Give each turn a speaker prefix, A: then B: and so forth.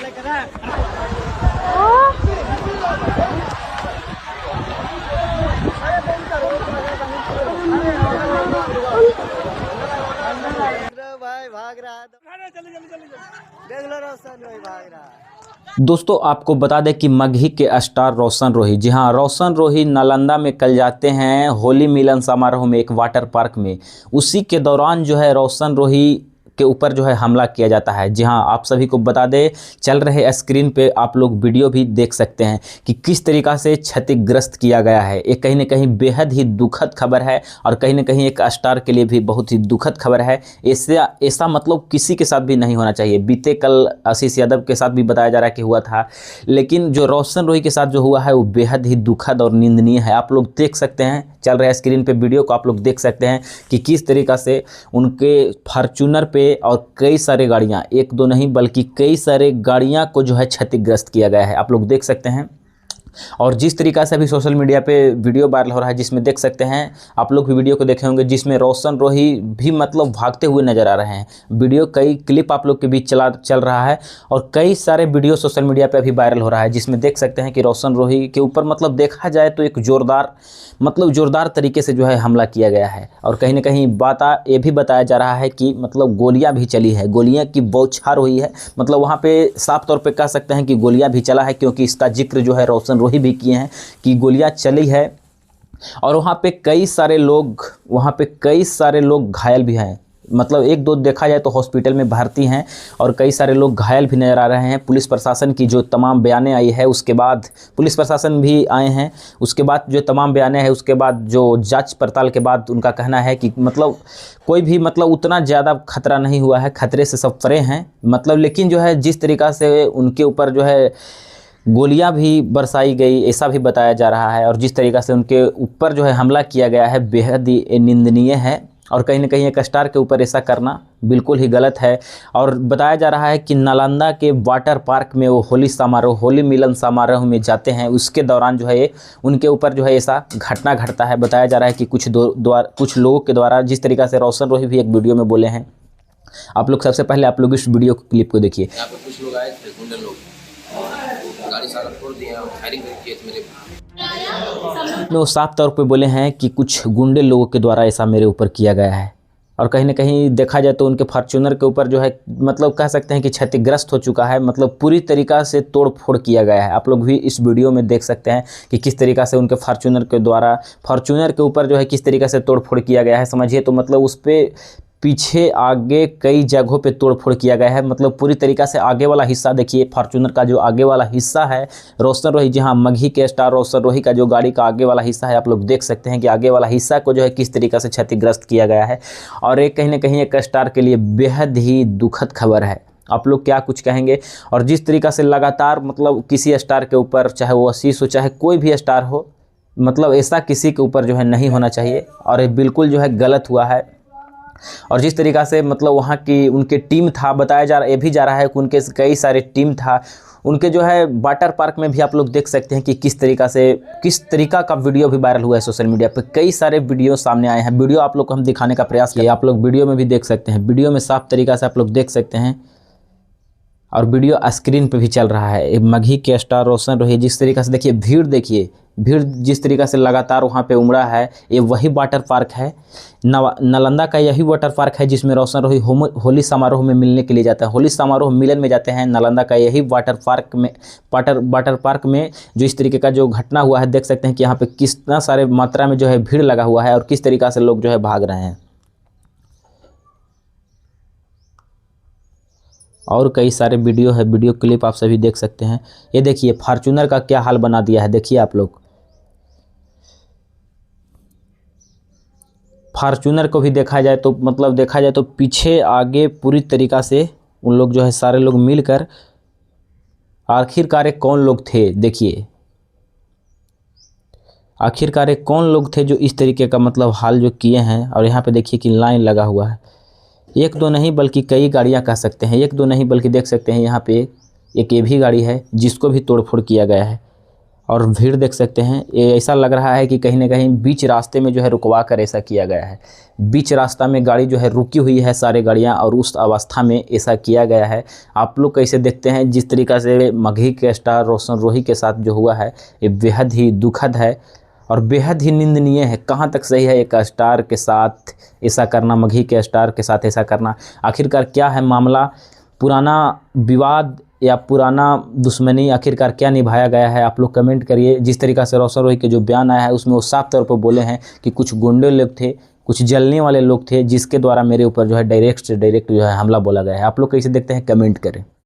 A: भाई भाग रहा है, देख लो रोशन भाई भाग रहा है।
B: दोस्तों आपको बता दें कि मगही के स्टार रोशन रोही, जी हाँ, रोशन रोही नालंदा में कल जाते हैं होली मिलन समारोह में एक वाटर पार्क में। उसी के दौरान जो है रोशन रोही के ऊपर जो है हमला किया जाता है। जी हाँ, आप सभी को बता दें, चल रहे स्क्रीन पे आप लोग वीडियो भी देख सकते हैं कि किस तरीक़ा से क्षतिग्रस्त किया गया है। ये कहीं ना कहीं बेहद ही दुखद खबर है और कहीं ना कहीं एक स्टार के लिए भी बहुत ही दुखद खबर है। ऐसा मतलब किसी के साथ भी नहीं होना चाहिए। बीते कल आशीष यादव के साथ भी बताया जा रहा है कि हुआ था, लेकिन जो रोशन रोही के साथ जो हुआ है वो बेहद ही दुखद और निंदनीय है। आप लोग देख सकते हैं, चल रहे स्क्रीन पे वीडियो को आप लोग देख सकते हैं कि किस तरीक़ा से उनके फॉर्च्यूनर पे और कई सारे गाड़ियां, एक दो नहीं बल्कि कई सारे गाड़ियां को जो है क्षतिग्रस्त किया गया है। आप लोग देख सकते हैं। और जिस तरीक़ा से अभी सोशल मीडिया पे वीडियो वायरल हो रहा है, जिसमें देख सकते हैं, आप लोग भी वीडियो को देखे होंगे, जिसमें रोशन रोही भी मतलब भागते हुए नज़र आ रहे हैं। वीडियो कई क्लिप आप लोग के बीच चल रहा है और कई सारे वीडियो सोशल मीडिया पे अभी वायरल हो रहा है, जिसमें देख सकते हैं कि रोशन रोही के ऊपर मतलब देखा जाए तो एक जोरदार तरीके से जो है हमला किया गया है। और कहीं ना कहीं ये भी बताया जा रहा है कि मतलब गोलियां भी चली है, गोलियां की बौछार हुई है। मतलब वहां पे साफ तौर पे कह सकते हैं कि गोलियां भी चला है, क्योंकि इसका जिक्र जो है रोशन रोही भी किए हैं कि गोलियां चली है। और वहां पे कई सारे लोग घायल भी हैं। मतलब एक दो देखा जाए तो हॉस्पिटल में भर्ती हैं और कई सारे लोग घायल भी नज़र आ रहे हैं। पुलिस प्रशासन की जो तमाम बयानें आई है, उसके बाद पुलिस प्रशासन भी आए हैं, उसके बाद जो तमाम बयानें हैं, उसके बाद जो जांच पड़ताल के बाद उनका कहना है कि मतलब कोई भी मतलब उतना ज़्यादा खतरा नहीं हुआ है, खतरे से सब परे हैं। मतलब लेकिन जो है जिस तरीक़ा से उनके ऊपर जो है गोलियां भी बरसाई गई, ऐसा भी बताया जा रहा है। और जिस तरीक़ा से उनके ऊपर जो है हमला किया गया है, बेहद ही निंदनीय है। और कहीं ना कहीं एक स्टार के ऊपर ऐसा करना बिल्कुल ही गलत है। और बताया जा रहा है कि नालंदा के वाटर पार्क में वो होली मिलन समारोह में जाते हैं, उसके दौरान जो है उनके ऊपर जो है ऐसा घटना घटता है। बताया जा रहा है कि कुछ लोगों के द्वारा, जिस तरीक़ा से रोशन रोही भी एक वीडियो में बोले हैं। आप लोग सबसे पहले आप लोग इस वीडियो क्लिप को देखिए।
C: यहाँ पे कुछ लोग आए थे, गुंडे लोग, गाड़ी सारा तोड़ दिया और फायरिंग किए थे मेरे।
B: वो साफ तौर पे बोले हैं कि कुछ गुंडे लोगों के द्वारा ऐसा मेरे ऊपर किया गया है। और कहीं ना कहीं देखा जाए तो उनके फॉर्च्यूनर के ऊपर जो है मतलब कह सकते हैं कि क्षतिग्रस्त हो चुका है, मतलब पूरी तरीक़ा से तोड़ फोड़ किया गया है। आप लोग भी इस वीडियो में देख सकते हैं कि किस तरीक़ा से उनके फॉर्च्यूनर के ऊपर जो है किस तरीक़ा से तोड़ फोड़ किया गया है। समझिए तो मतलब उस पर पीछे आगे कई जगहों पे तोड़फोड़ किया गया है। मतलब पूरी तरीक़ा से आगे वाला हिस्सा देखिए, फॉर्च्यूनर का जो आगे वाला हिस्सा है रोशन रोही, जी हाँ, मगही के स्टार रोशन रोही का जो गाड़ी का आगे वाला हिस्सा है, आप लोग देख सकते हैं कि आगे वाला हिस्सा को जो है किस तरीक़ा से क्षतिग्रस्त किया गया है। और एक कहीं ना कहीं एक स्टार के लिए बेहद ही दुखद खबर है। आप लोग क्या कुछ कहेंगे? और जिस तरीक़ा से लगातार मतलब किसी स्टार के ऊपर, चाहे वो आशीष हो चाहे कोई भी स्टार हो, मतलब ऐसा किसी के ऊपर जो है नहीं होना चाहिए और ये बिल्कुल जो है गलत हुआ है। और जिस तरीक़ा से मतलब वहाँ की उनके टीम था, ये भी जा रहा है कि उनके कई सारे टीम था उनके जो है वाटर पार्क में भी। आप लोग देख सकते हैं कि किस तरीक़ा का वीडियो भी वायरल हुआ है सोशल मीडिया पे। कई सारे वीडियो सामने आए हैं। वीडियो आप लोग को हम दिखाने का प्रयास किया, आप लोग वीडियो में भी देख सकते हैं। वीडियो में साफ तरीक़ा से आप लोग देख सकते हैं और वीडियो स्क्रीन पे भी चल रहा है। मगही के स्टार रोशन रोही, जिस तरीक़ा से देखिए भीड़ जिस तरीक़ा से लगातार वहाँ पे उमड़ा है, ये वही वाटर पार्क है, नालंदा का यही वाटर पार्क है जिसमें रोशन रोही होली समारोह में मिलने के लिए जाता है, होली समारोह मिलन में जाते हैं। नालंदा का यही वाटर पार्क में जो इस तरीके का जो घटना हुआ है, देख सकते हैं कि यहाँ पे कितना सारे मात्रा में जो है भीड़ लगा हुआ है और किस तरीक़ा से लोग जो है भाग रहे हैं। और कई सारे वीडियो है, वीडियो क्लिप आप सभी देख सकते हैं। ये देखिए फॉर्च्यूनर का क्या हाल बना दिया है, देखिए आप लोग। फॉर्च्यूनर को भी देखा जाए तो पीछे आगे पूरी तरीक़ा से उन लोग जो है सारे लोग मिलकर, आखिरकार कौन लोग थे, देखिए आखिरकार कौन लोग थे जो इस तरीके का मतलब हाल जो किए हैं। और यहाँ पे देखिए कि लाइन लगा हुआ है, एक दो नहीं बल्कि कई गाड़ियाँ कह सकते हैं, एक दो नहीं बल्कि देख सकते हैं यहाँ पे एक ये भी गाड़ी है जिसको भी तोड़फोड़ किया गया है। और भीड़ देख सकते हैं। ये ऐसा लग रहा है कि कहीं ना कहीं बीच रास्ते में जो है रुकवा कर ऐसा किया गया है। बीच रास्ता में गाड़ी जो है रुकी हुई है सारे गाड़ियां, और उस अवस्था में ऐसा किया गया है। आप लोग कैसे देखते हैं जिस तरीक़ा से मगही के स्टार रोशन रोही के साथ जो हुआ है, ये बेहद ही दुखद है और बेहद ही निंदनीय है। कहाँ तक सही है एक स्टार के साथ ऐसा करना, मगही के स्टार के साथ ऐसा करना? आखिरकार क्या है मामला? पुराना विवाद या पुराना दुश्मनी आखिरकार क्या निभाया गया है? आप लोग कमेंट करिए। जिस तरीक़ा से रोशन रोही के जो बयान आया है उसमें वो साफ तौर पर बोले हैं कि कुछ गुंडे लोग थे, कुछ जलने वाले लोग थे, जिसके द्वारा मेरे ऊपर जो है डायरेक्ट जो है हमला बोला गया है। आप लोग कैसे देखते हैं, कमेंट करें।